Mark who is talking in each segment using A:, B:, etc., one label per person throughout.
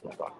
A: D'accord.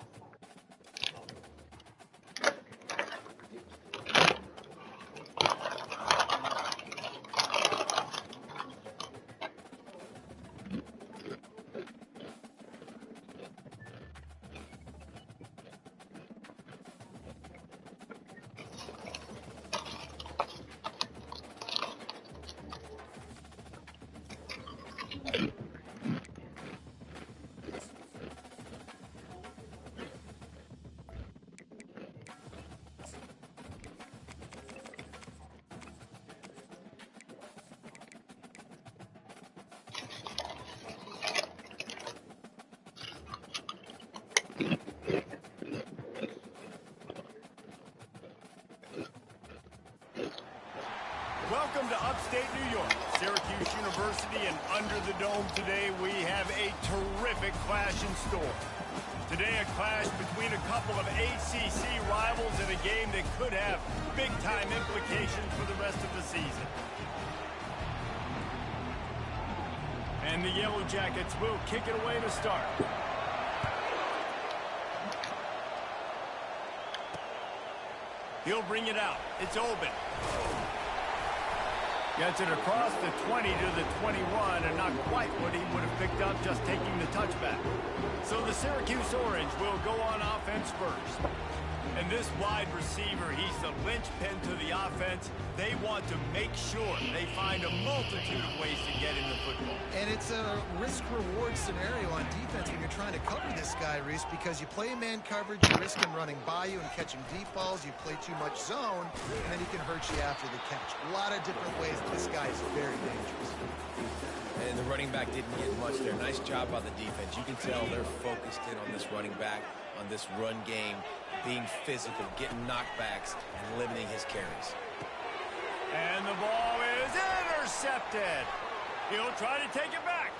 B: Welcome to upstate New York, Syracuse University, and under the dome today we have a terrific clash in store. Today a clash between a couple of ACC rivals in a game that could have big-time implications for the rest of the season. And the Yellow Jackets will kick it away to start. He'll bring it out. It's open. Gets it across the 20 to the 21, and not quite what he would have picked up just taking the touchback. So the Syracuse Orange will go on offense first. And this wide receiver, he's the linchpin to the offense. They want to make sure they find a multitude of ways to get in the football.
C: And it's a risk-reward scenario on defense when you're trying to cover this guy, Reese, because you play man coverage, you risk him running by you and catching deep balls, you play too much zone, and then he can hurt you after the catch. A lot of different ways that this guy is very dangerous.
D: And the running back didn't get much there. Nice job by the defense. You can tell they're focused in on this running back, on this run game, being physical, getting knockbacks, and limiting his carries.
B: And the ball is intercepted. He'll try to take it back.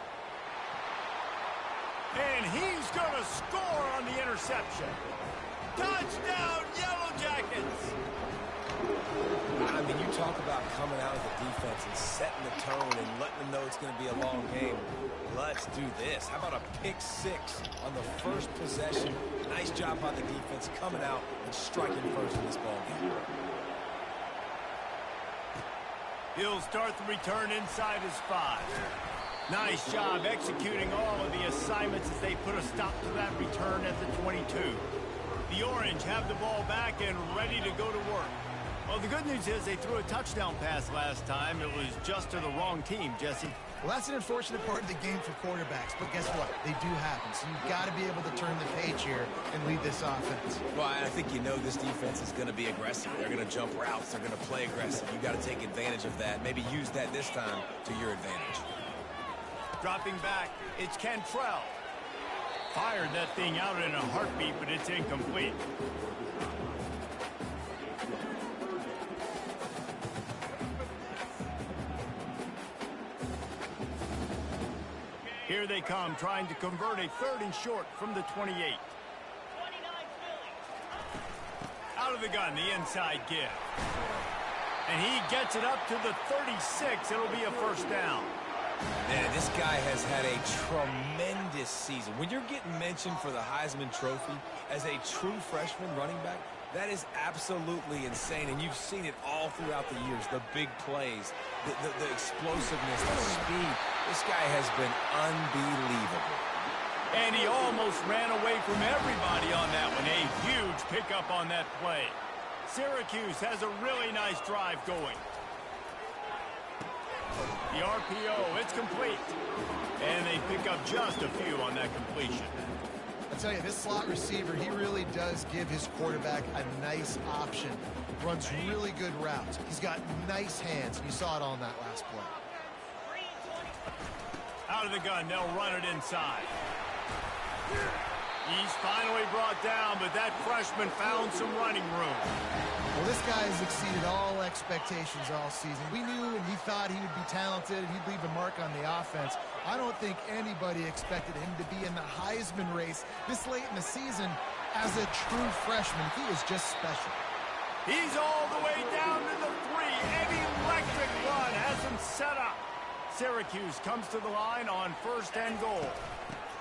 B: And he's going to score on the interception. Touchdown, Yellow Jackets!
D: I mean, you talk about coming out of the defense and setting the tone and letting them know it's going to be a long game. Let's do this. How about a pick six on the first possession? Nice job by the defense coming out and striking first in this ball game.
B: He'll start the return inside his 5. Nice job executing all of the assignments as they put a stop to that return at the 22. The Orange have the ball back and ready to go to work. Well, the good news is they threw a touchdown pass last time. It was just to the wrong team, Jesse.
C: Well, that's an unfortunate part of the game for quarterbacks, but guess what? They do happen, so you've got to be able to turn the page here and lead this offense.
D: Well, I think you know this defense is going to be aggressive. They're going to jump routes. They're going to play aggressive. You've got to take advantage of that. Maybe use that this time to your advantage.
B: Dropping back, it's Cantrell. Fired that thing out in a heartbeat, but it's incomplete. Here they come, trying to convert a 3rd and short from the 28. Out of the gun, the inside give. And he gets it up to the 36. It'll be a first down.
D: Man, this guy has had a tremendous season. When you're getting mentioned for the Heisman Trophy as a true freshman running back, that is absolutely insane, and you've seen it all throughout the years. The big plays, the explosiveness, the speed. This guy has been unbelievable.
B: And he almost ran away from everybody on that one. A huge pickup on that play. Syracuse has a really nice drive going. The RPO, it's complete. And they pick up just a few on that completion.
C: I tell you, this slot receiver, he really does give his quarterback a nice option. Runs really good routes. He's got nice hands. You saw it on that last play.
B: Out of the gun, they'll run it inside. He's finally brought down, but that freshman found some running room.
C: Well, this guy has exceeded all expectations all season. We knew and he thought he would be talented and he'd leave a mark on the offense. I don't think anybody expected him to be in the Heisman race this late in the season as a true freshman. He is just special.
B: He's all the way down to the 3. An electric run has him set up. Syracuse comes to the line on 1st and goal.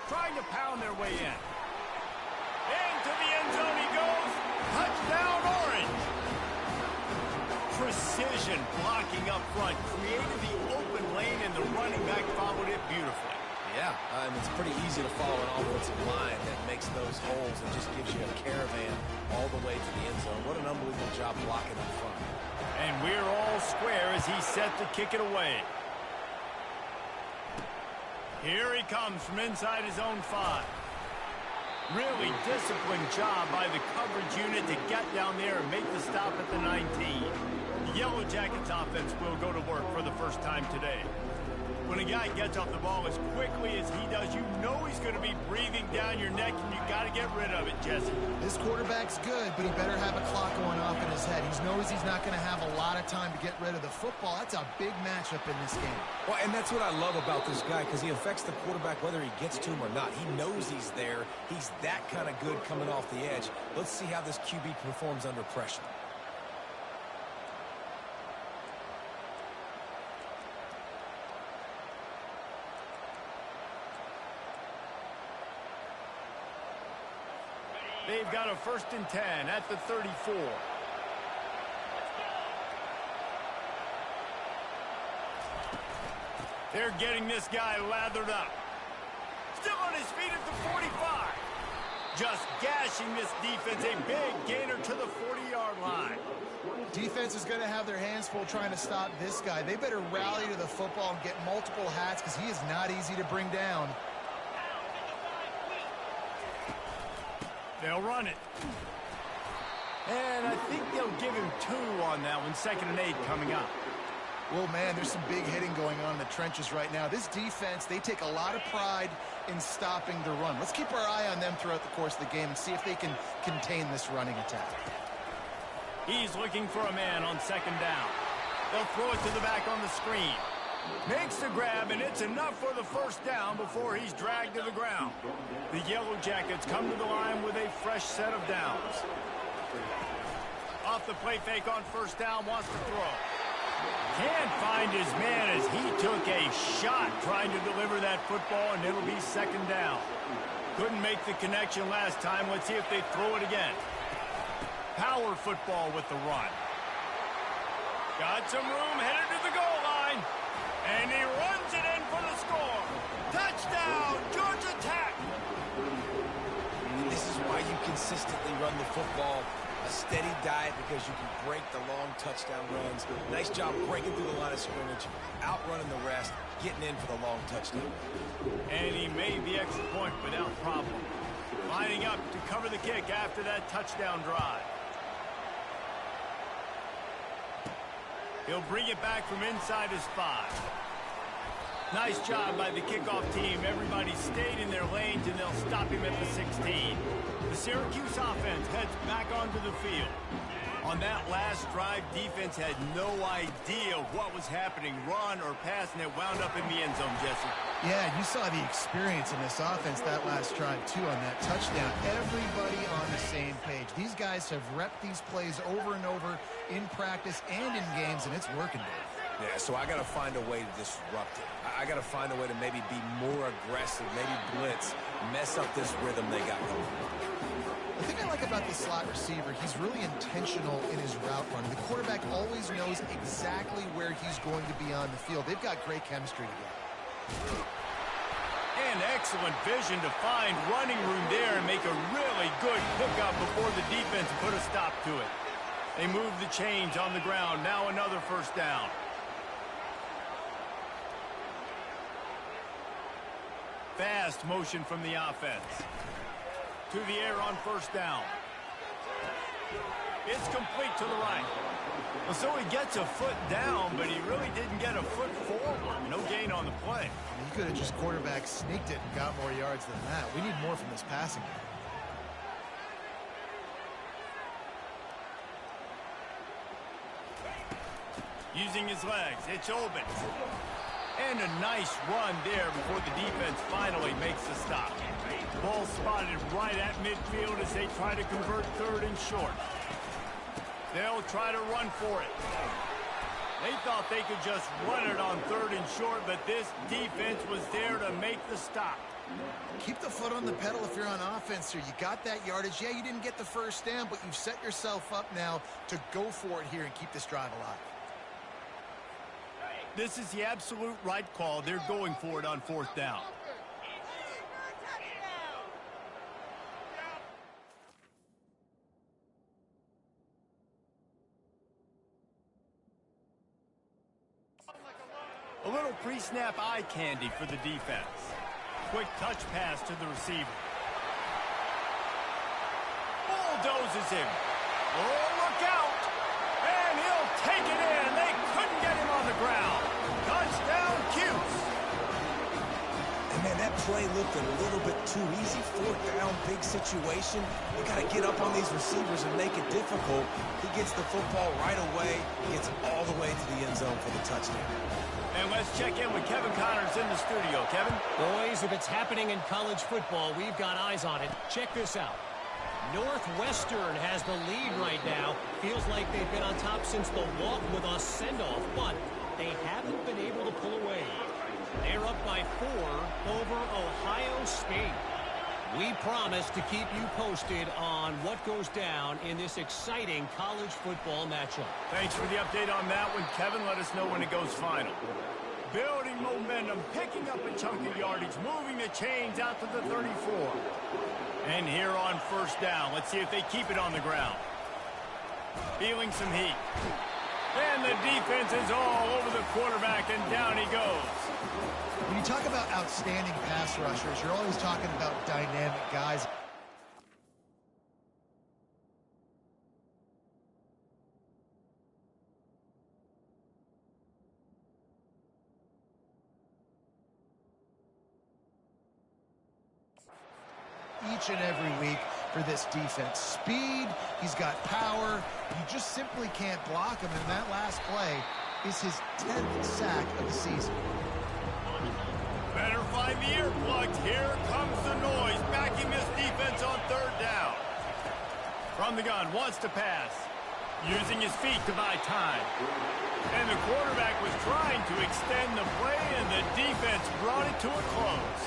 B: Trying to pound their way in. to the end zone he goes. Touchdown, Orange. Precision blocking up front. Created the open lane, and the running back followed it beautifully.
D: Yeah, and it's pretty easy to follow an offensive line that makes those holes and just gives you a caravan all the way to the end zone. What an unbelievable job blocking up front.
B: And we're all square as he's set to kick it away. Here he comes from inside his own 5. Really disciplined job by the coverage unit to get down there and make the stop at the 19. The Yellow Jackets offense will go to work for the first time today. When a guy gets off the ball as quickly as he does, you know he's going to be breathing down your neck, and you got to get rid of it, Jesse.
C: This quarterback's good, but he better have a clock going off in his head. He knows he's not going to have a lot of time to get rid of the football. That's a big matchup in this game.
D: Well, and that's what I love about this guy, because he affects the quarterback whether he gets to him or not. He knows he's there. He's that kind of good coming off the edge. Let's see how this QB performs under pressure.
B: They've got a 1st and 10 at the 34. They're getting this guy lathered up. Still on his feet at the 45. Just gashing this defense. A big gainer to the 40-yard line.
C: Defense is going to have their hands full trying to stop this guy. They better rally to the football and get multiple hats because he is not easy to bring down.
B: They'll run it. And I think they'll give him 2 on that one. 2nd and 8 coming up.
C: Well, man, there's some big hitting going on in the trenches right now. This defense, they take a lot of pride in stopping the run. Let's keep our eye on them throughout the course of the game and see if they can contain this running attack.
B: He's looking for a man on 2nd down. They'll throw it to the back on the screen. Makes the grab, and it's enough for the 1st down before he's dragged to the ground. The Yellow Jackets come to the line with a fresh set of downs. Off the play fake on 1st down, wants to throw. Can't find his man as he took a shot trying to deliver that football, and it'll be 2nd down. Couldn't make the connection last time. Let's see if they throw it again. Power football with the run. Got some room, headed to the goal line. And he runs it in for the score. Touchdown, Georgia Tech.
D: This is why you consistently run the football. A steady diet because you can break the long touchdown runs. Nice job breaking through the line of scrimmage, outrunning the rest, getting in for the long touchdown.
B: And he made the extra point without problem. Lining up to cover the kick after that touchdown drive. He'll bring it back from inside his 5. Nice job by the kickoff team. Everybody stayed in their lanes, and they'll stop him at the 16. The Syracuse offense heads back onto the field. On that last drive, defense had no idea what was happening, run or pass, and it wound up in the end zone, Jesse.
C: Yeah, you saw the experience in this offense that last drive, too, on that touchdown. Everybody on the same page. These guys have repped these plays over and over in practice and in games, and it's working, Dave.
D: Yeah, so I got to find a way to disrupt it. I got to find a way to maybe be more aggressive, maybe blitz, mess up this rhythm they got going.
C: The thing I like about the slot receiver, he's really intentional in his route running. The quarterback always knows exactly where he's going to be on the field. They've got great chemistry together.
B: And excellent vision to find running room there and make a really good pickup before the defense put a stop to it. They move the chains on the ground. Now another 1st down. Fast motion from the offense. To the air on 1st down. It's complete to the right. Well, so he gets a foot down, but he really didn't get a foot forward. No gain on the play.
C: He could have just quarterback sneaked it and got more yards than that. We need more from this passing game.
B: Using his legs, it's Obin. And a nice run there before the defense finally makes the stop. Ball spotted right at midfield as they try to convert 3rd and short. They'll try to run for it. They thought they could just run it on 3rd and short, but this defense was there to make the stop.
C: Keep the foot on the pedal if you're on offense here. You got that yardage. Yeah, you didn't get the first down, but you've set yourself up now to go for it here and keep this drive alive.
B: This is the absolute right call. They're going for it on 4th down. A little pre-snap eye candy for the defense. Quick touch pass to the receiver. Bulldozes him. Oh, look out! And he'll take it in. They couldn't get him on the ground. Touchdown, Cuse.
D: And man, that play looked a little bit too easy. 4th down, big situation. You got to get up on these receivers and make it difficult. He gets the football right away. Gets all the way to the end zone for the touchdown.
B: And let's check in with Kevin Connors in the studio. Kevin?
A: Boys, if it's happening in college football, we've got eyes on it. Check this out. Northwestern has the lead right now. Feels like they've been on top since the walk with a send-off, but they haven't been able to pull away. They're up by 4 over Ohio State. We promise to keep you posted on what goes down in this exciting college football matchup.
B: Thanks for the update on that one, Kevin. Let us know when it goes final. Building momentum, picking up a chunk of yardage, moving the chains out to the 34. And here on 1st down, let's see if they keep it on the ground. Feeling some heat. And the defense is all over the quarterback, and down he goes.
C: When you talk about outstanding pass rushers, you're always talking about dynamic guys. Each and every week for this defense. Speed, he's got power. You just simply can't block him, and that last play is his 10th sack of the season.
B: Better find the earplugs. Here comes the noise, backing this defense on 3rd down. From the gun, wants to pass. Using his feet to buy time. And the quarterback was trying to extend the play, and the defense brought it to a close.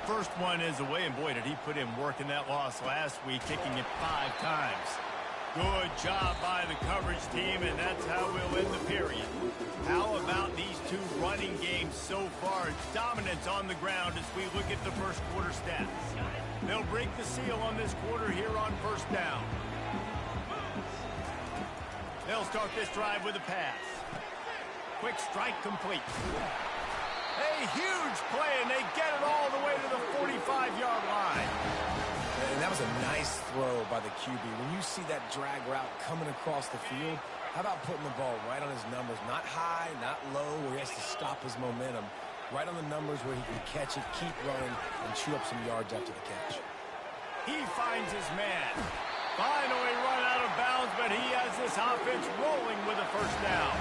B: First one is away, and boy, did he put in work in that loss last week, kicking it 5 times. Good job by the coverage team, and that's how we'll end the period. How about these two running games so far? Dominance on the ground as we look at the first quarter stats. They'll break the seal on this quarter here on 1st down. They'll start this drive with a pass. Quick strike complete. A huge play, and they get it all the way to the 45-yard line.
D: And that was a nice throw by the QB. When you see that drag route coming across the field, how about putting the ball right on his numbers? Not high, not low, where he has to stop his momentum. Right on the numbers where he can catch it, keep running, and chew up some yards after the catch.
B: He finds his man. Finally run out of bounds, but he has this offense rolling with a 1st down.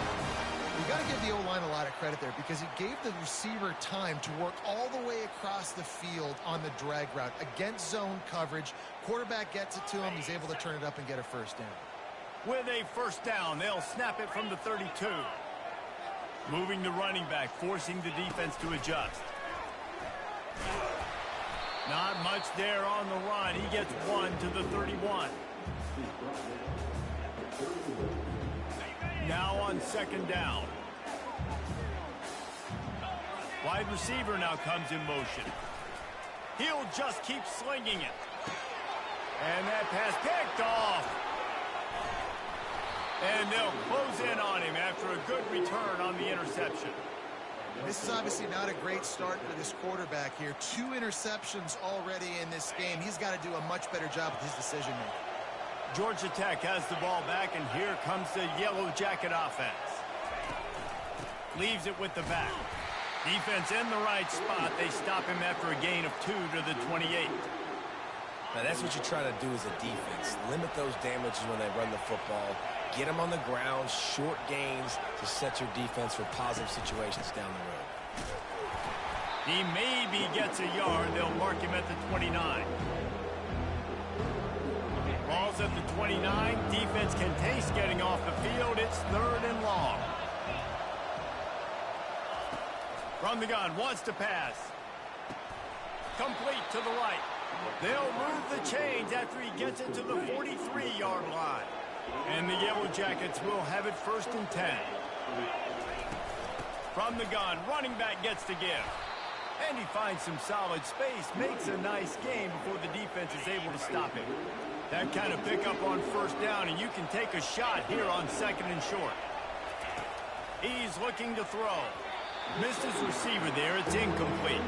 C: You got to give the O-line a lot of credit there because it gave the receiver time to work all the way across the field on the drag route against zone coverage. Quarterback gets it to him. He's able to turn it up and get a 1st down.
B: With a 1st down, they'll snap it from the 32. Moving the running back, forcing the defense to adjust. Not much there on the run. He gets 1 to the 31. Now on 2nd down. Wide receiver now comes in motion. He'll just keep slinging it. And that pass picked off. And they'll close in on him after a good return on the interception.
C: This is obviously not a great start for this quarterback here. 2 interceptions already in this game. He's got to do a much better job with his decision-making.
B: Georgia Tech has the ball back, and here comes the Yellow Jacket offense. Leaves it with the back. Defense in the right spot. They stop him after a gain of 2 to the 28.
D: Now, that's what you try to do as a defense. Limit those damages when they run the football. Get them on the ground, short gains to set your defense for positive situations down the road.
B: He maybe gets a yard. They'll mark him at the 29. Ball's at the 29. Defense can taste getting off the field. It's 3rd and long. From the gun, wants to pass. Complete to the right. They'll move the chains after he gets it to the 43-yard line. And the Yellow Jackets will have it 1st and 10. From the gun, running back gets the give. And he finds some solid space, makes a nice gain before the defense is able to stop him. That kind of pickup on 1st down, and you can take a shot here on 2nd and short. He's looking to throw. Missed his receiver there. It's incomplete.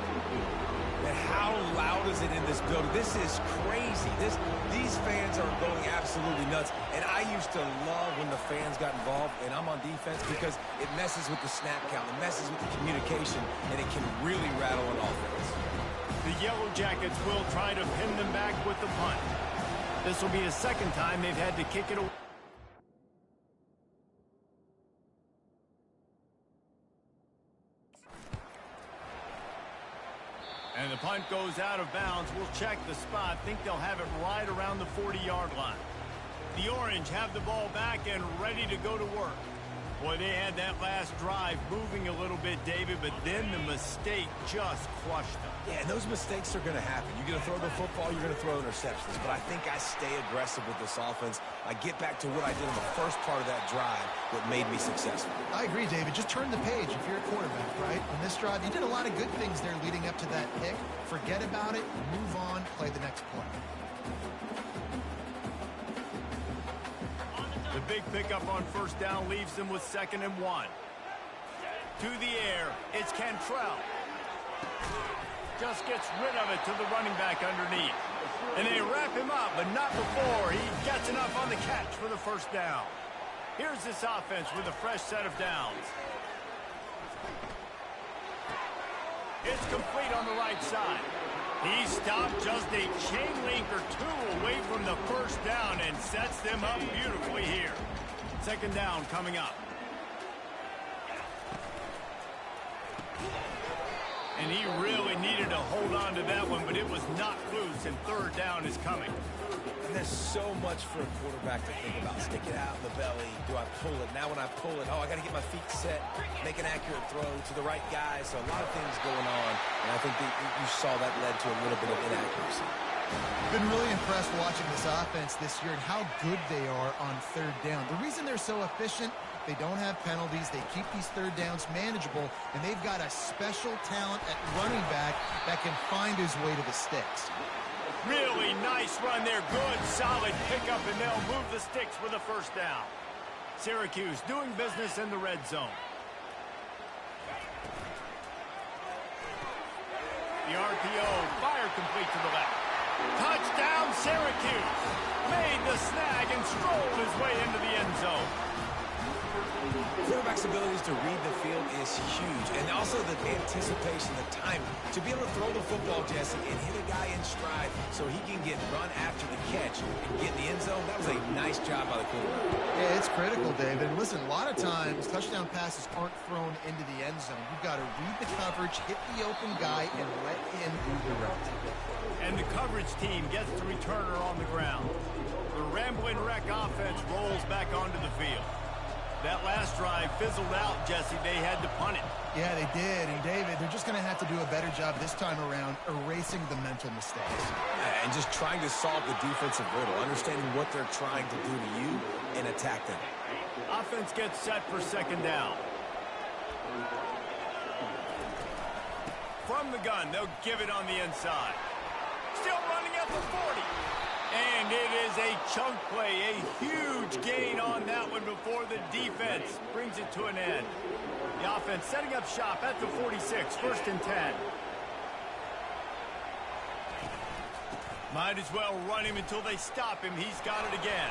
D: And how loud is it in this building? This is crazy. These fans are going absolutely nuts. And I used to love when the fans got involved, and I'm on defense, because it messes with the snap count, it messes with the communication, and it can really rattle an offense.
B: The Yellow Jackets will try to pin them back with the punt. This will be the 2nd time they've had to kick it away. And the punt goes out of bounds. We'll check the spot. Think they'll have it right around the 40-yard line. The Orange have the ball back and ready to go to work. Boy, they had that last drive moving a little bit, David, but then the mistake just crushed them.
D: Yeah, and those mistakes are going to happen. You're going to throw the football, you're going to throw interceptions. But I think I stay aggressive with this offense. I get back to what I did in the first part of that drive that made me successful.
C: I agree, David. Just turn the page if you're a quarterback, right? In this drive, you did a lot of good things there leading up to that pick. Forget about it, move on, play the next play.
B: The big pickup on 1st down leaves them with 2nd and 1. To the air, it's Cantrell. Just gets rid of it to the running back underneath. And they wrap him up, but not before he gets enough on the catch for the 1st down. Here's this offense with a fresh set of downs. It's complete on the right side. He stopped just a chain link or 2 away from the 1st down and sets them up beautifully here. 2nd down coming up. And he really needed to hold on to that one, but it was knocked loose, and 3rd down is coming.
D: And there's so much for a quarterback to think about. Stick it out in the belly. Do I pull it? Now when I pull it, I got to get my feet set, make an accurate throw to the right guy. So a lot of things going on, and I think that you saw that led to a little bit of inaccuracy.
C: Been really impressed watching this offense this year and how good they are on 3rd down. The reason they're so efficient, they don't have penalties, they keep these 3rd downs manageable, and they've got a special talent at running back that can find his way to the sticks.
B: Really nice run there. Good, solid pickup, and they'll move the sticks with a 1st down. Syracuse doing business in the red zone. The RPO, fire complete to the left. Touchdown, Syracuse. Made the snag and strolled his way into the end zone.
D: Quarterback's abilities to read the field is huge, and also the anticipation, the timing. To be able to throw the football, Jesse, and hit a guy in stride so he can get run after the catch and get in the end zone, that was a nice job by the quarterback.
C: Yeah, it's critical, David. Listen, a lot of times touchdown passes aren't thrown into the end zone. You've got to read the coverage, hit the open guy, and let him do the rest.
B: And the coverage team gets the returner on the ground. The Ramblin' Wreck offense rolls back onto the field. That last drive fizzled out, Jesse. They had to punt it.
C: Yeah, they did. And, David, they're just going to have to do a better job this time around erasing the mental mistakes.
D: And just trying to solve the defensive riddle, understanding what they're trying to do to you and attack them.
B: Offense gets set for 2nd down. From the gun, they'll give it on the inside. Still running at the 40. And it is a chunk play, a huge gain on that one before the defense brings it to an end. The offense setting up shop at the 46, 1st and 10. Might as well run him until they stop him. He's got it again.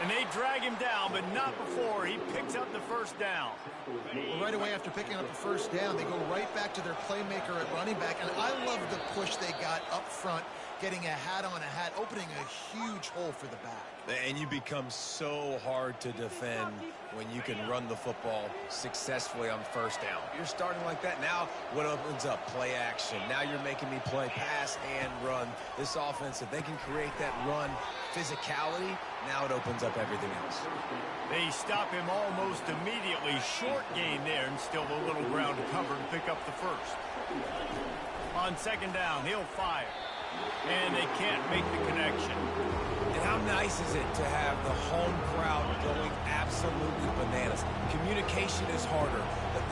B: And they drag him down, but not before he picks up the 1st down.
C: Well, right away after picking up the 1st down, they go right back to their playmaker at running back. And I love the push they got up front getting a hat on a hat, opening a huge hole for the back.
D: And you become so hard to defend when you can run the football successfully on first down. You're starting like that. Now what opens up? Play action. Now you're making me play pass and run. This offense, if they can create that run physicality, now it opens up everything else.
B: They stop him almost immediately. Short gain there, and still a little ground to cover to pick up the first. On second down, he'll fire. And they can't make the connection.
D: And how nice is it to have the home crowd going absolutely bananas? Communication is harder.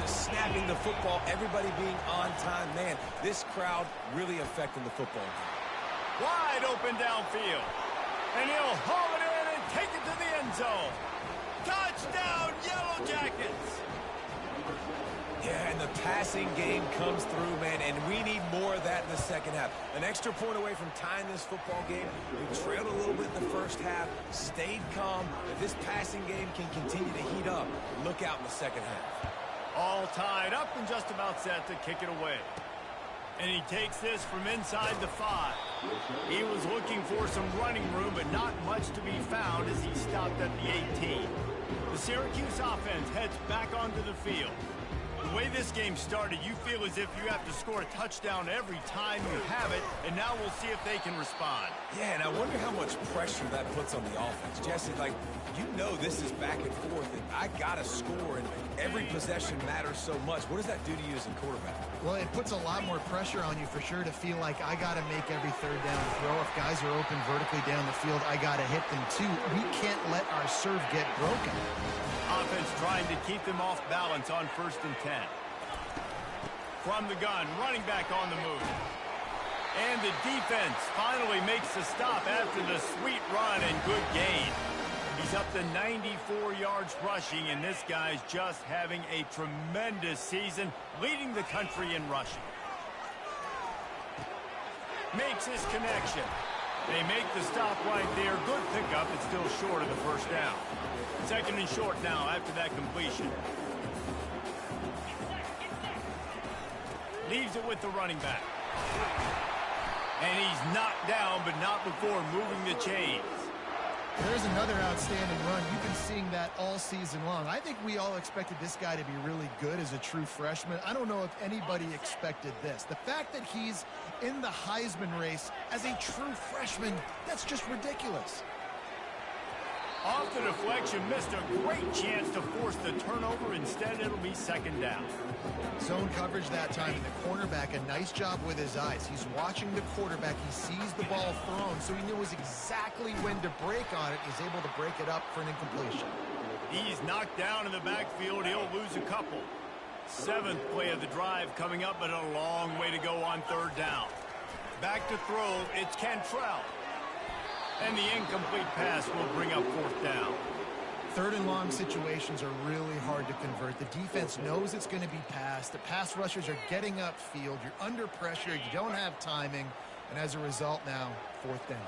D: The snapping the football, everybody being on time. Man, this crowd really affecting the football game.
B: Wide open downfield. And he'll haul it in and take it to the end zone. Touchdown, Yellow Jackets!
D: Yeah, and the passing game comes through, man, and we need more of that in the second half. An extra point away from tying this football game. We trailed a little bit in the first half, stayed calm. If this passing game can continue to heat up, look out in the second half.
B: All tied up and just about set to kick it away. And he takes this from inside the 5. He was looking for some running room, but not much to be found as he stopped at the 18. The Syracuse offense heads back onto the field. The way this game started, you feel as if you have to score a touchdown every time you have it, and now we'll see if they can respond.
D: Yeah, and I wonder how much pressure that puts on the offense. Jesse, like, you know this is back and forth, and I got to score, and every possession matters so much. What does that do to you as a quarterback?
C: Well, it puts a lot more pressure on you for sure to feel like I got to make every third down throw. If guys are open vertically down the field, I got to hit them too. We can't let our serve get broken.
B: Offense trying to keep them off balance on 1st and 10. From the gun, running back on the move. And the defense finally makes the stop after the sweet run and good gain. He's up to 94 yards rushing, and this guy's just having a tremendous season, leading the country in rushing. Makes his connection. They make the stop right there. Good pickup. It's still short of the first down. 2nd and short now after that completion. Leaves it with the running back. And he's knocked down, but not before moving the chains.
C: There's another outstanding run. You've been seeing that all season long. I think we all expected this guy to be really good as a true freshman. I don't know if anybody expected this. The fact that he's in the Heisman race as a true freshman, that's just ridiculous.
B: Off the deflection, missed a great chance to force the turnover. Instead, it'll be 2nd down.
C: Zone coverage that time, and the cornerback, a nice job with his eyes. He's watching the quarterback. He sees the ball thrown, so he knows exactly when to break on it. He's able to break it up for an incompletion.
B: He's knocked down in the backfield. He'll lose a couple. 7th play of the drive coming up, but a long way to go on 3rd down. Back to throw, it's Cantrell. And the incomplete pass will bring up 4th down.
C: 3rd and long situations are really hard to convert. The defense knows it's going to be passed. The pass rushers are getting upfield. You're under pressure. You don't have timing. And as a result now, 4th down.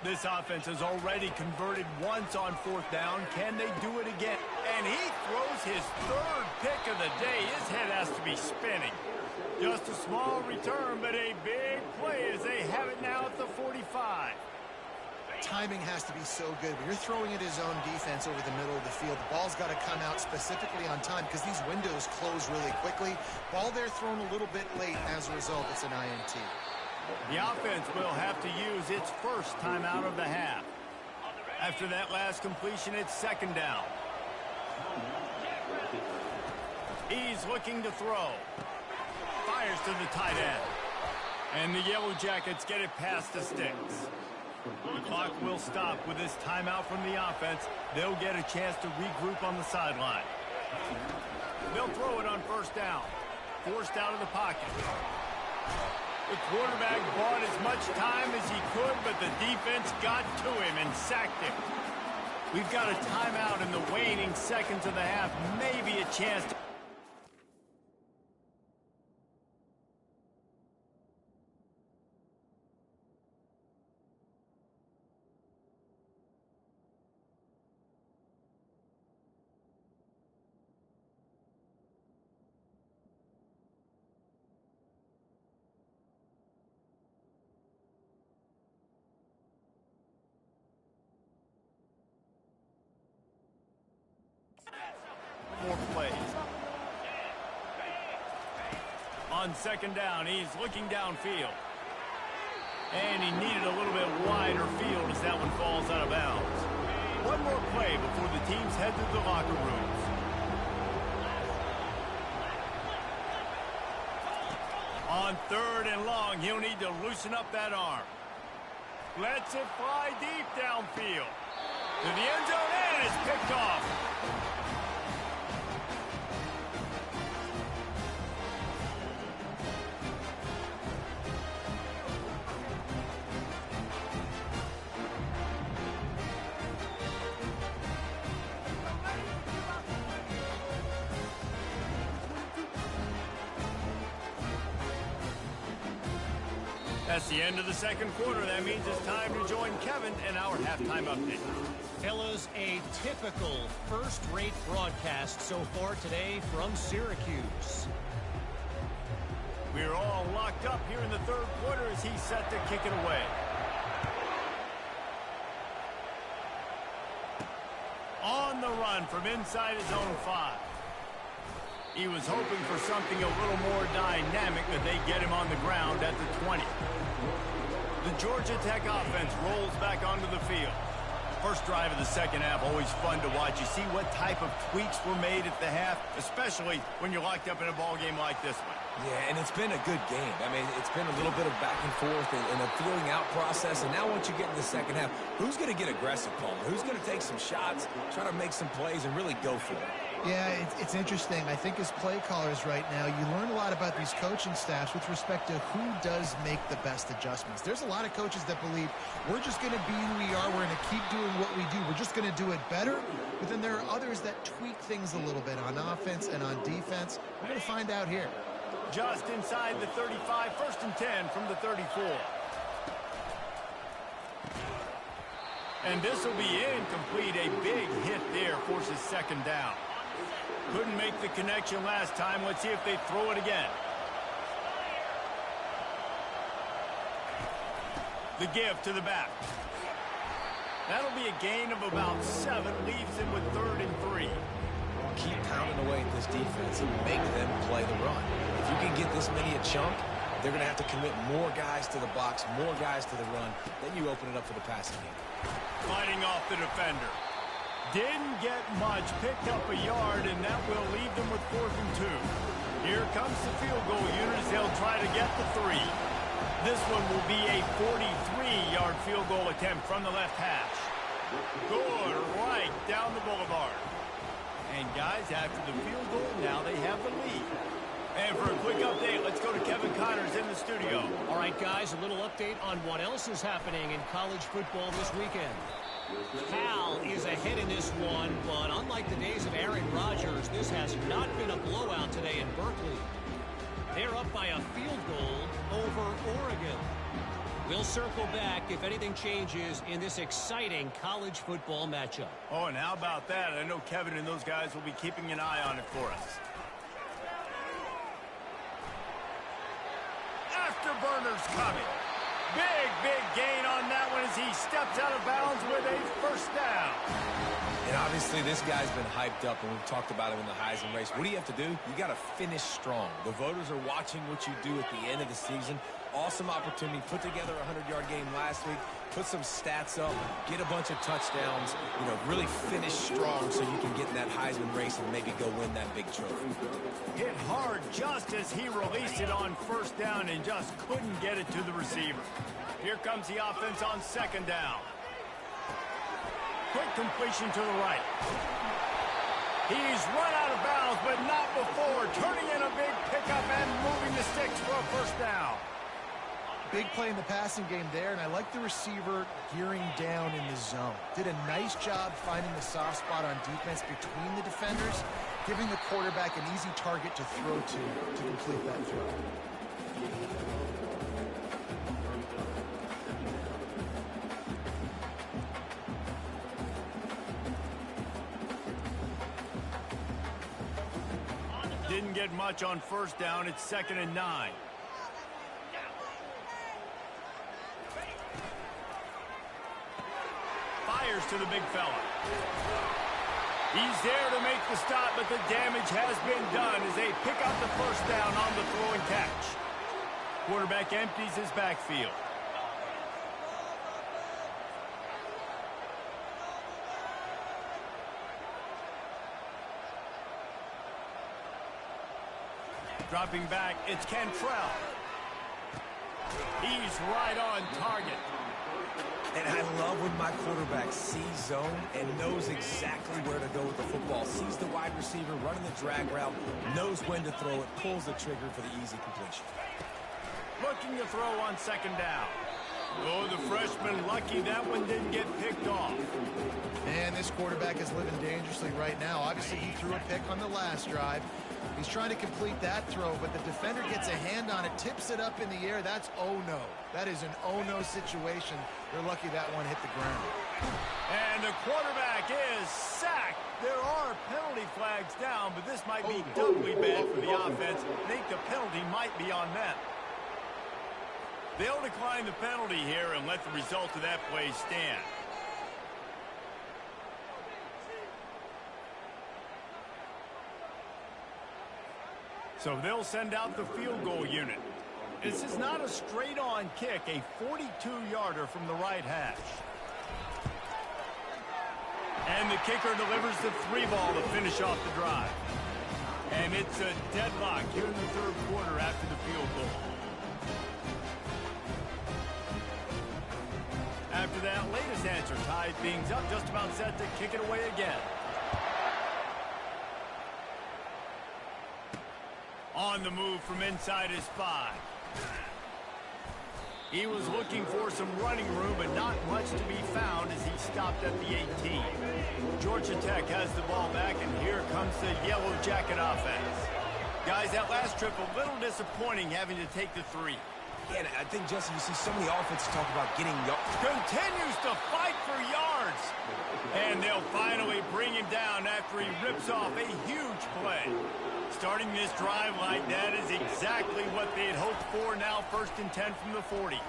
B: This offense has already converted once on 4th down. Can they do it again? And he throws his 3rd pick of the day. His head has to be spinning. Just a small return, but a big play as they have it now at the 45.
C: Timing has to be so good. When you're throwing at his own defense over the middle of the field, the ball's got to come out specifically on time because these windows close really quickly. Ball there thrown a little bit late. As a result, it's an INT.
B: The offense will have to use its first timeout of the half. After that last completion, it's 2nd down. He's looking to throw. Fires to the tight end. And the Yellow Jackets get it past the sticks. The clock will stop with this timeout from the offense. They'll get a chance to regroup on the sideline. They'll throw it on 1st down. Forced out of the pocket. The quarterback bought as much time as he could, but the defense got to him and sacked him. We've got a timeout in the waning seconds of the half. Maybe a chance to On second down, he's looking downfield. And he needed a little bit wider field as that one falls out of bounds. One more play before the teams head to the locker rooms. On third and long, he'll need to loosen up that arm. Lets it fly deep downfield. To the end zone, and it's picked off. That's the end of the second quarter. That means it's time to join Kevin in our halftime update.
A: Fellas, a typical first-rate broadcast so far today from Syracuse.
B: We're all locked up here in the third quarter as he's set to kick it away. On the run from inside his own 5. He was hoping for something a little more dynamic, but they get him on the ground at the 20. The Georgia Tech offense rolls back onto the field. First drive of the second half, always fun to watch. You see what type of tweaks were made at the half, especially when you're locked up in a ball game like this one.
D: Yeah, and it's been a good game. I mean, it's been a little bit of back and forth and a feeling out process. And now once you get in the second half, who's going to get aggressive, Palmer? Who's going to take some shots, try to make some plays, and really go for it?
C: Yeah, it's interesting. I think as play callers right now, you learn a lot about these coaching staffs with respect to who does make the best adjustments. There's a lot of coaches that believe we're just going to be who we are. We're going to keep doing what we do. We're just going to do it better. But then there are others that tweak things a little bit on offense and on defense. We're going to find out here.
B: Just inside the 35, first and 10 from the 34. And this will be incomplete. A big hit there forces second down. Couldn't make the connection last time. Let's see if they throw it again. The give to the back. That'll be a gain of about 7. Leaves him with 3rd and 3.
D: Keep pounding away at this defense and make them play the run. If you can get this many a chunk, they're going to have to commit more guys to the box, more guys to the run. Then you open it up for the passing game.
B: Fighting off the defender. Didn't get much, picked up a yard, and that will leave them with 4th and 2. Here comes the field goal unit as they'll try to get the 3. This one will be a 43-yard field goal attempt from the left hash. Good right down the boulevard. And guys, after the field goal, now they have the lead. And for a quick update, let's go to Kevin Connors in the studio.
A: All right, guys, a little update on what else is happening in college football this weekend. Cal is ahead in this one, but unlike the days of Aaron Rodgers, this has not been a blowout today in Berkeley. They're up by a field goal over Oregon. We'll circle back if anything changes in this exciting college football matchup.
B: Oh, and how about that? I know Kevin and those guys will be keeping an eye on it for us. Afterburners coming. Big gain on that one as he steps out of bounds with a first down.
D: And obviously this guy's been hyped up, and we've talked about him in the Heisman race. What do you have to do? You got to finish strong. The voters are watching what you do at the end of the season. Awesome opportunity. Put together a 100-yard game last week. Put some stats up. Get a bunch of touchdowns. You know, really finish strong so you can get in that Heisman race and maybe go win that big trophy.
B: Hit hard just as he released it on first down and just couldn't get it to the receiver. Here comes the offense on second down. Quick completion to the right. He's run out of bounds, but not before. Turning in a big pickup and moving the sticks for a first down.
C: Big play in the passing game there, and I like the receiver gearing down in the zone. Did a nice job finding the soft spot on defense between the defenders, giving the quarterback an easy target to throw to complete that throw.
B: Didn't get much on first down. It's 2nd and 9. Fires to the big fella. He's there to make the stop, but the damage has been done as they pick up the first down on the throw and catch. Quarterback empties his backfield. Dropping back, it's Cantrell. He's right on target.
D: And I love when my quarterback sees zone and knows exactly where to go with the football. Sees the wide receiver running the drag route, knows when to throw it, pulls the trigger for the easy completion.
B: Looking to throw on second down. Oh, the freshman lucky that one didn't get picked off.
C: Man, this quarterback is living dangerously right now. Obviously, he threw a pick on the last drive. He's trying to complete that throw, but the defender gets a hand on it, tips it up in the air. That's oh-no. That is an oh-no situation. They're lucky that one hit the ground.
B: And the quarterback is sacked. There are penalty flags down, but this might be doubly bad for the offense. I think the penalty might be on them. They'll decline the penalty here and let the result of that play stand. So they'll send out the field goal unit. This is not a straight-on kick, a 42-yarder from the right hash. And the kicker delivers the 3-ball to finish off the drive. And it's a deadlock here in the third quarter after the field goal. After that latest answer tied things up, just about set to kick it away again. On the move from inside his 5. He was looking for some running room, but not much to be found as he stopped at the 18. Georgia Tech has the ball back, and here comes the Yellow Jacket offense. Guys, that last trip a little disappointing having to take the 3.
D: Yeah, and I think, Jesse, you see so many offenses talk about getting yards.
B: Continues to fight for yards. And they'll finally bring him down after he rips off a huge play. Starting this drive like that is exactly what they had hoped for. Now 1st and 10 from the 40. He's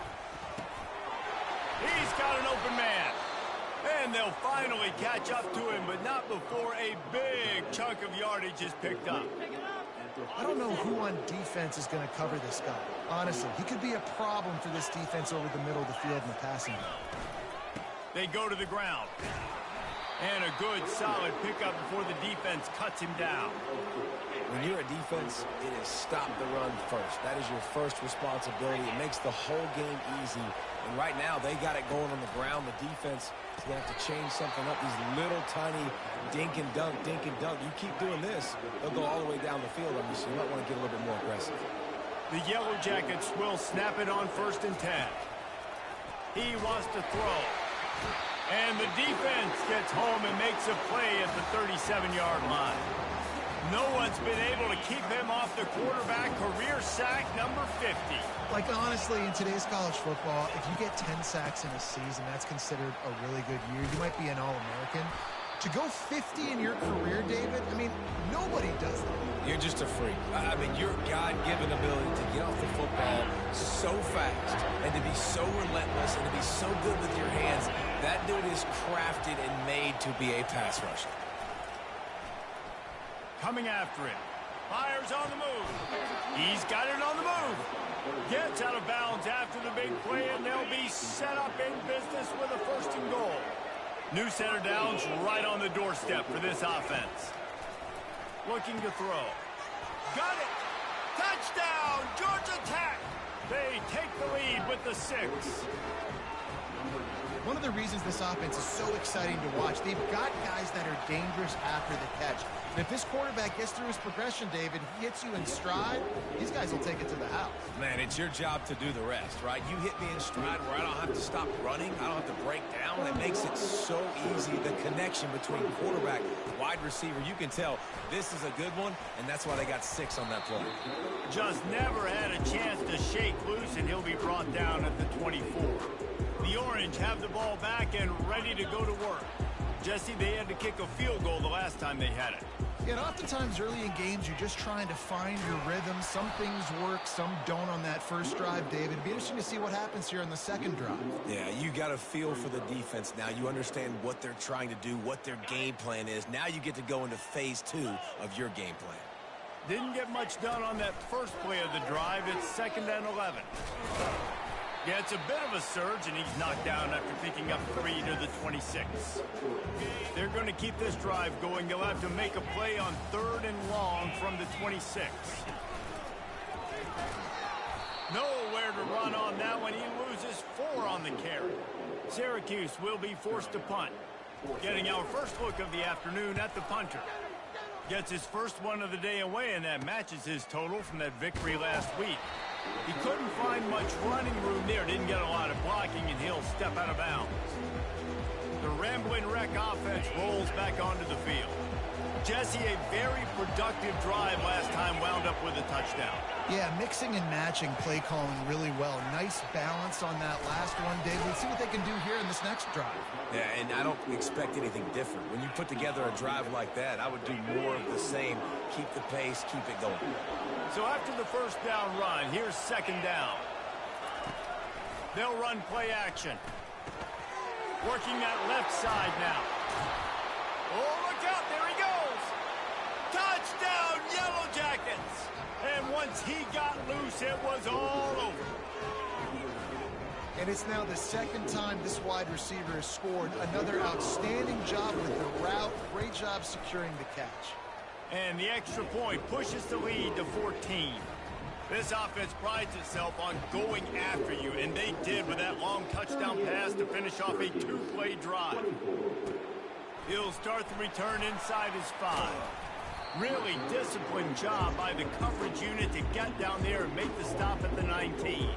B: got an open man. And they'll finally catch up to him, but not before a big chunk of yardage is picked up.
C: I don't know who on defense is going to cover this guy. Honestly, he could be a problem for this defense over the middle of the field in the passing game.
B: They go to the ground. And a good, solid pickup before the defense cuts him down.
D: When you're a defense, it is stop the run first. That is your first responsibility. It makes the whole game easy. And right now, they got it going on the ground. The defense is going to have to change something up. These little tiny dink and dunk, dink and dunk. You keep doing this, they'll go all the way down the field on you, so you might want to get a little bit more aggressive.
B: The Yellow Jackets will snap it on 1st and 10. He wants to throw. And the defense gets home and makes a play at the 37-yard line. No one's been able to keep him off the quarterback. Career sack number 50.
C: Like, honestly, in today's college football, if you get 10 sacks in a season, that's considered a really good year. You might be an All-American. To go 50 in your career, David, I mean, nobody does that.
D: You're just a freak. I mean, your God-given ability to get off the football so fast and to be so relentless and to be so good with your hands, that dude is crafted and made to be a pass rusher.
B: Coming after him. Fires on the move. He's got it on the move. Gets out of bounds after the big play, and they'll be set up in business with a 1st and goal. New center downs right on the doorstep for this offense. Looking to throw. Got it. Touchdown, Georgia Tech. They take the lead with the 6.
C: One of the reasons this offense is so exciting to watch, they've got guys that are dangerous after the catch. And if this quarterback gets through his progression, David, he hits you in stride, these guys will take it to the house.
D: Man, it's your job to do the rest, right? You hit me in stride where I don't have to stop running. I don't have to break down. It makes it so easy, the connection between quarterback, wide receiver. You can tell this is a good one, and that's why they got 6 on that play.
B: Just never had a chance to shake loose, and he'll be brought down at the 24. The Orange have the ball back and ready to go to work. Jesse, they had to kick a field goal the last time they had it.
C: Yeah, and oftentimes early in games, you're just trying to find your rhythm. Some things work, some don't on that first drive, David. It'd be interesting to see what happens here on the second drive.
D: Yeah, you got a feel for the defense now. You understand what they're trying to do, what their game plan is. Now you get to go into phase 2 of your game plan.
B: Didn't get much done on that first play of the drive. It's 2nd and 11. Yeah, it's a bit of a surge, and he's knocked down after picking up 3 to the 26. They're going to keep this drive going. They'll have to make a play on 3rd and long from the 26. Nowhere to run on that one. He loses 4 on the carry. Syracuse will be forced to punt. Getting our first look of the afternoon at the punter. Gets his first one of the day away, and that matches his total from that victory last week. He couldn't find much running room there, didn't get a lot of blocking, and he'll step out of bounds. The Ramblin' Wreck offense rolls back onto the field. Jesse, a very productive drive last time, wound up with a touchdown.
C: Yeah, mixing and matching play calling really well. Nice balance on that last one, David. Let's see what they can do here in this next drive.
D: Yeah, and I don't expect anything different. When you put together a drive like that, I would do more of the same. Keep the pace, keep it going.
B: So after the first down run, here's 2nd down. They'll run play action. Working that left side now. Oh, look out, there he goes. Touchdown, Yellow Jackets. And once he got loose, it was all over.
C: And it's now the 2nd time this wide receiver has scored. Another outstanding job with the route. Great job securing the catch.
B: And the extra point pushes the lead to 14. This offense prides itself on going after you, and they did with that long touchdown pass to finish off a 2-play drive. He'll start the return inside his 5. Really disciplined job by the coverage unit to get down there and make the stop at the 19.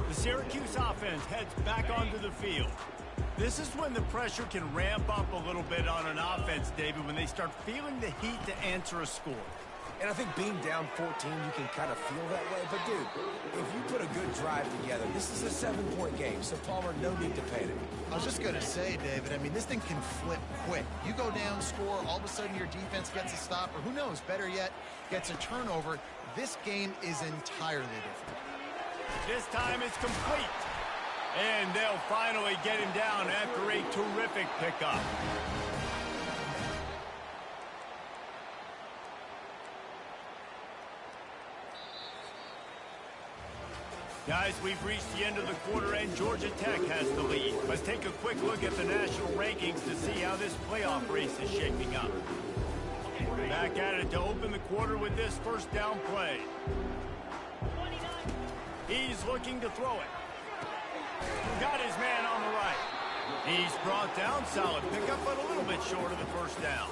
B: The Syracuse offense heads back onto the field. This is when the pressure can ramp up a little bit on an offense, David, when they start feeling the heat to answer a score.
D: And I think being down 14, you can kind of feel that way. But, dude, if you put a good drive together, this is a 7-point game. So, Palmer, no need to panic.
C: I was just going to say, David, I mean, this thing can flip quick. You go down, score, all of a sudden your defense gets a stop, or who knows, better yet, gets a turnover. This game is entirely different.
B: This time it's complete. And they'll finally get him down after a terrific pickup. Guys, we've reached the end of the quarter, and Georgia Tech has the lead. Let's take a quick look at the national rankings to see how this playoff race is shaping up. Back at it to open the quarter with this first down play. He's looking to throw it. Got his man on the right. He's brought down. Solid pickup, but a little bit short of the first down.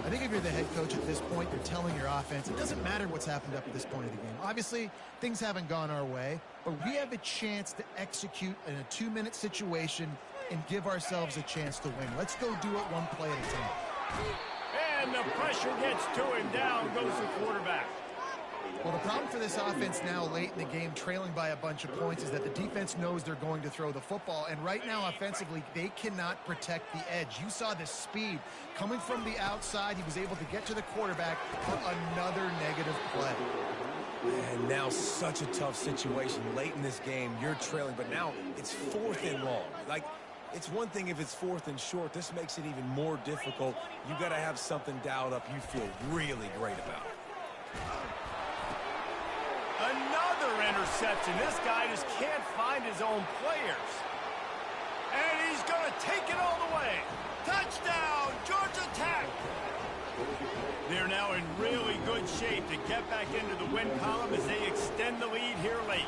C: I think if you're the head coach at this point, you're telling your offense, it doesn't matter what's happened up at this point of the game. Obviously, things haven't gone our way, but we have a chance to execute in a 2-minute situation and give ourselves a chance to win. Let's go do it one play at a time.
B: And the pressure gets to him. Down goes the quarterback.
C: Well, the problem for this offense now late in the game, trailing by a bunch of points, is that the defense knows they're going to throw the football. And right now, offensively, they cannot protect the edge. You saw the speed coming from the outside. He was able to get to the quarterback for another negative play.
D: And now such a tough situation. Late in this game, you're trailing, but now it's 4th and long. Like, it's one thing if it's 4th and short. This makes it even more difficult. You got to have something dialed up you feel really great about.
B: Another interception. This guy just can't find his own players. And he's going to take it all the way. Touchdown, Georgia Tech. They're now in really good shape to get back into the win column as they extend the lead here late.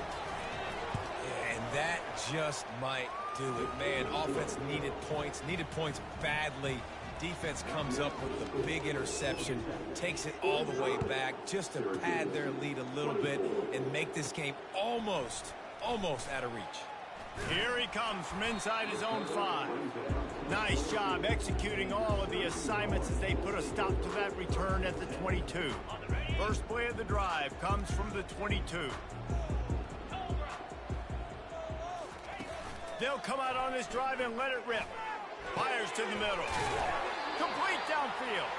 D: And that just might do it. Man, offense needed points badly. Defense comes up with the big interception, takes it all the way back just to pad their lead a little bit and make this game almost out of reach.
B: Here he comes from inside his own 5. Nice job executing all of the assignments as they put a stop to that return at the 22. First play of the drive comes from the 22. They'll come out on this drive and let it rip. Fires to the middle. Complete downfield.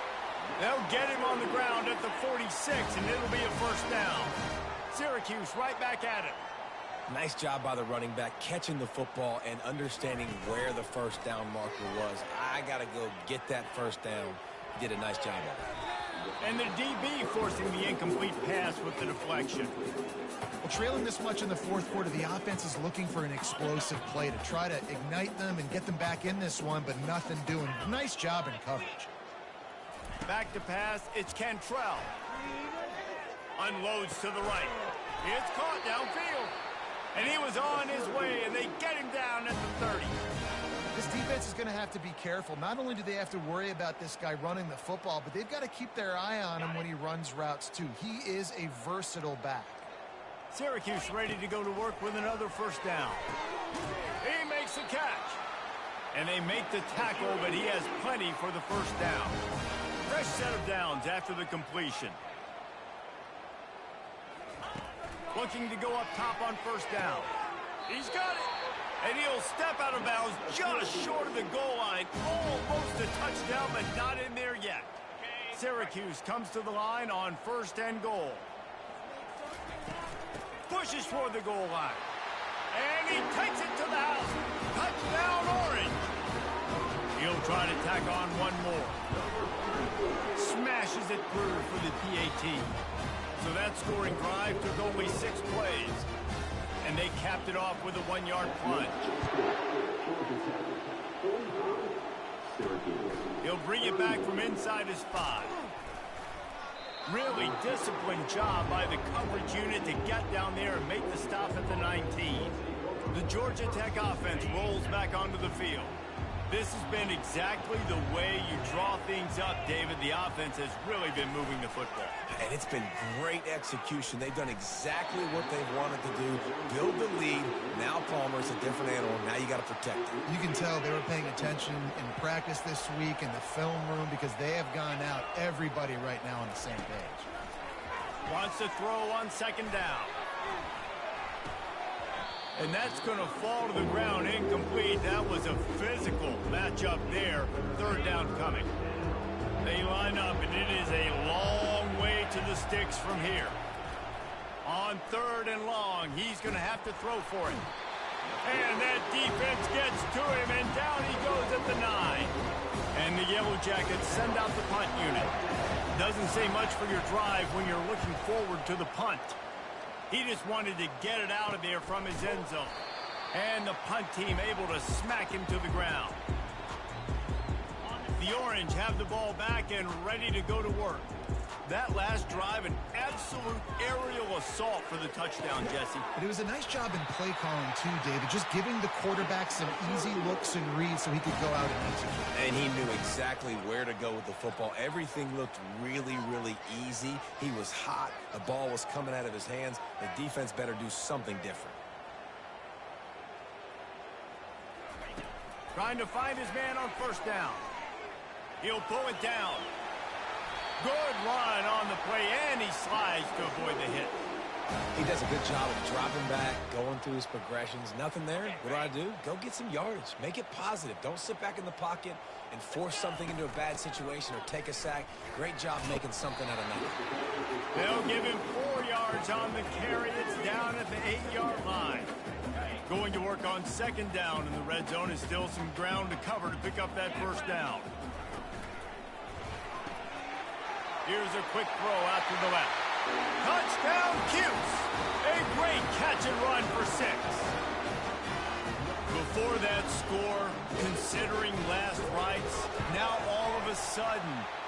B: They'll get him on the ground at the 46, and it'll be a first down. Syracuse right back at it.
D: Nice job by the running back, catching the football and understanding where the first down marker was. I got to go get that first down. He did a nice job of it.
B: And the DB forcing the incomplete pass with the deflection.
C: Well, trailing this much in the fourth quarter, the offense is looking for an explosive play to try to ignite them and get them back in this one, but nothing doing. Nice job in coverage.
B: Back to pass, it's Cantrell. Unloads to the right. It's caught downfield. And he was on his way, and they get him down at the 30.
C: This defense is going to have to be careful. Not only do they have to worry about this guy running the football, but they've got to keep their eye on him when he runs routes, too. He is a versatile back.
B: Syracuse ready to go to work with another first down. He makes the catch. And they make the tackle, but he has plenty for the first down. Fresh set of downs after the completion. Looking to go up top on first down. He's got it. And he'll step out of bounds just short of the goal line. Almost a touchdown, but not in there yet. Syracuse comes to the line on 1st and goal. Pushes for the goal line. And he takes it to the house. Touchdown, Orange. He'll try to tack on one more. Smashes it through for the PAT. So that scoring drive took only 6 plays. And they capped it off with a 1-yard plunge. He'll bring it back from inside his 5. Really disciplined job by the coverage unit to get down there and make the stop at the 19. The Georgia Tech offense rolls back onto the field. This has been exactly the way you draw things up, David. The offense has really been moving the football.
D: And it's been great execution. They've done exactly what they've wanted to do. Build the lead. Now Palmer's a different animal. Now you got to protect him.
C: You can tell they were paying attention in practice this week in the film room because they have gone out, everybody right now on the same page.
B: Wants to throw on 2nd down. And that's going to fall to the ground incomplete. That was a physical matchup there. 3rd down coming. They line up, and it is a long way to the sticks from here. On 3rd and long, he's going to have to throw for it. And that defense gets to him, and down he goes at the 9. And the Yellow Jackets send out the punt unit. Doesn't say much for your drive when you're looking forward to the punt. He just wanted to get it out of there from his end zone. And the punt team able to smack him to the ground. The Orange have the ball back and ready to go to work. That last drive, an absolute aerial assault for the touchdown, Jesse.
C: But it was a nice job in play calling, too, David. Just giving the quarterback some easy looks and reads so he could go out and execute.
D: And he knew exactly where to go with the football. Everything looked really, really easy. He was hot. The ball was coming out of his hands. The defense better do something different.
B: Trying to find his man on 1st down. He'll pull it down. Good run on the play, and he slides to avoid the hit.
D: He does a good job of dropping back, going through his progressions. Nothing there. What do? Go get some yardage. Make it positive. Don't sit back in the pocket and force something into a bad situation or take a sack. Great job making something out of nothing.
B: They'll give him 4 yards on the carry. It's down at the 8-yard line. Going to work on 2nd down in the red zone is still some ground to cover to pick up that 1st down. Here's a quick throw out to the left. Touchdown, Cuse! A great catch and run for 6. Before that score, considering last rites, now all of a sudden,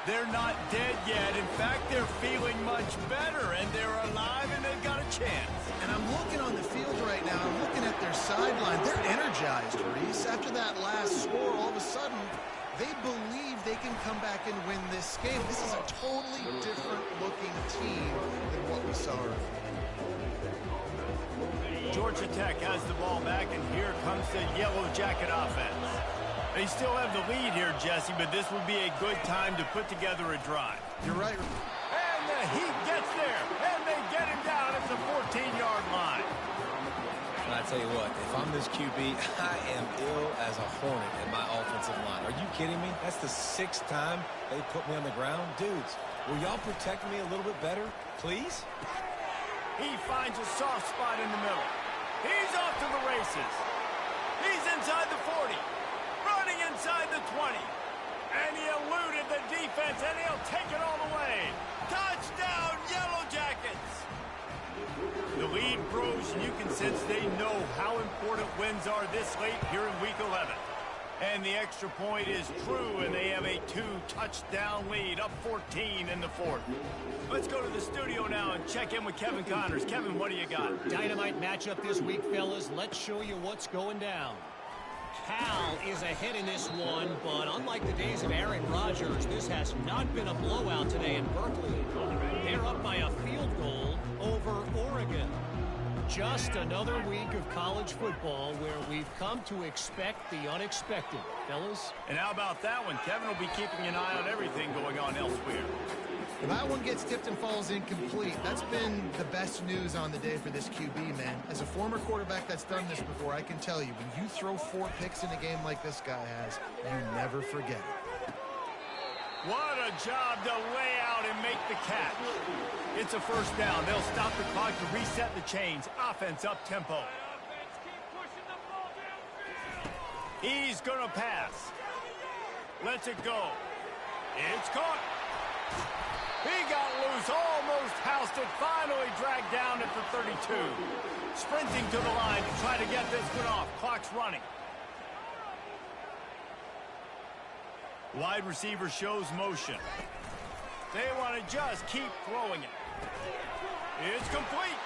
B: they're not dead yet. In fact, they're feeling much better, and they're alive, and they've got a chance.
C: And I'm looking on the field right now. I'm looking at their sideline. They're energized, Reese. After that last score, all of a sudden, they believe they can come back and win this game. This is a totally different-looking team than what we saw earlier.
B: Georgia Tech has the ball back, and here comes the Yellow Jacket offense. They still have the lead here, Jesse, but this would be a good time to put together a drive.
C: You're right.
B: And the Heat gets there, and they get him down at the 14-yard line.
D: And I tell you what, if I'm this QB, I am ill as a hornet in my offensive line. Are you kidding me? That's the 6th time they put me on the ground. Dudes, will y'all protect me a little bit better, please?
B: He finds a soft spot in the middle. He's off to the races. He's inside the 40. Running inside the 20. And he eluded the defense, and he'll take it all the way. Touchdown, Yellow Jackets! The lead grows, and you can sense they know how important wins are this late here in Week 11. And the extra point is true, and they have a 2-touchdown lead, up 14 in the 4th. Let's go to the studio now and check in with Kevin Connors. Kevin, what do you got?
A: Dynamite matchup this week, fellas. Let's show you what's going down. Cal is ahead in this one, but unlike the days of Aaron Rodgers, this has not been a blowout today in Berkeley. They're up by a field goal over Oregon. Just another week of college football where we've come to expect the unexpected, fellas.
B: And how about that one? Kevin will be keeping an eye on everything going on elsewhere.
C: Well, that one gets tipped and falls incomplete. That's been the best news on the day for this QB, man. As a former quarterback that's done this before, I can tell you, when you throw 4 picks in a game like this guy has, you never forget it.
B: What a job to lay out and make the catch. It's a first down. They'll stop the clock to reset the chains. Offense up tempo. He's going to pass. Lets it go. It's caught. He got loose, almost housed it, finally dragged down at the 32. Sprinting to the line to try to get this one off. Clock's running. Wide receiver shows motion. They want to just keep throwing it. It's complete.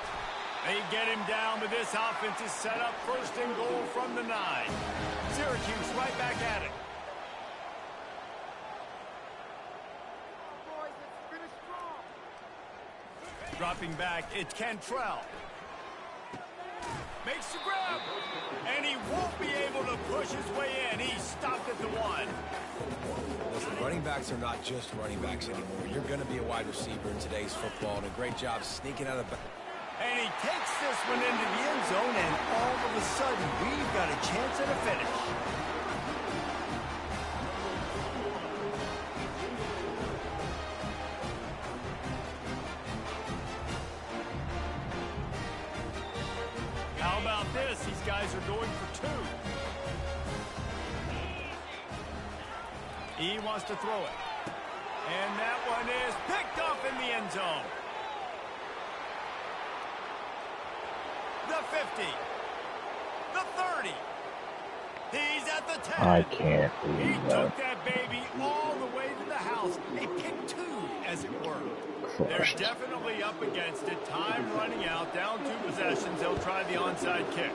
B: They get him down, but this offense is set up 1st and goal from the 9. Syracuse right back at it. Dropping back, it's Cantrell. Makes the grab. And he won't be able to push his way in. He stopped at the 1.
D: Listen, running backs are not just running backs anymore. You're going to be a wide receiver in today's football, and a great job sneaking out of the back.
B: And he takes this one into the end zone, and all of a sudden, we've got a chance at a finish. How about this? These guys are going for 2. He wants to throw it. And that one is picked off in the end zone. The 50. The 30. He's at the 10.
E: I can't believe
B: He
E: that.
B: took that baby all the way to the house. A pick 2, as it were. They're
E: Crushed.
B: definitely up against it. Time running out. Down 2 possessions. They'll try the onside kick.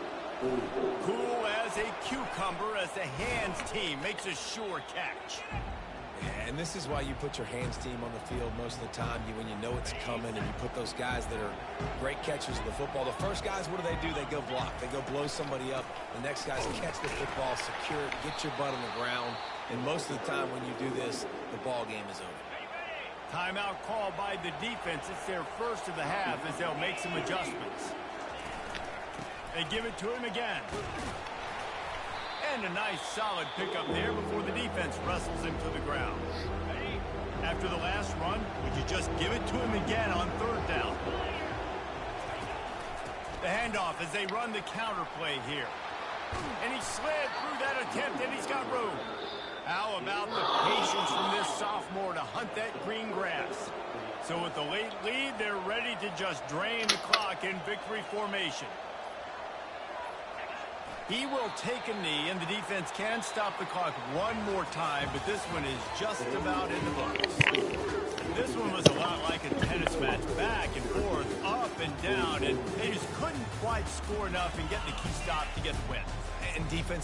B: Cool as a cucumber as the hands team makes a sure catch.
D: And this is why you put your hands team on the field most of the time, when you know it's coming, and you put those guys that are great catchers of the football. The first guys, what do? They go block. They go blow somebody up. The next guys catch the football, secure it, get your butt on the ground. And most of the time when you do this, the ball game is over.
B: Timeout called by the defense. It's their first of the half as they'll make some adjustments. They give it to him again. And a nice solid pickup there before the defense wrestles him to the ground. After the last run, would you just give it to him again on 3rd down? The handoff as they run the counter play here. And he slid through that attempt, and he's got room. How about the patience from this sophomore to hunt that green grass? So with the late lead, they're ready to just drain the clock in victory formation. He will take a knee, and the defense can stop the clock one more time, but this one is just about in the books. This one was a lot like a tennis match, back and forth, up and down, and they just couldn't quite score enough and get the key stop to get the win.
D: And defense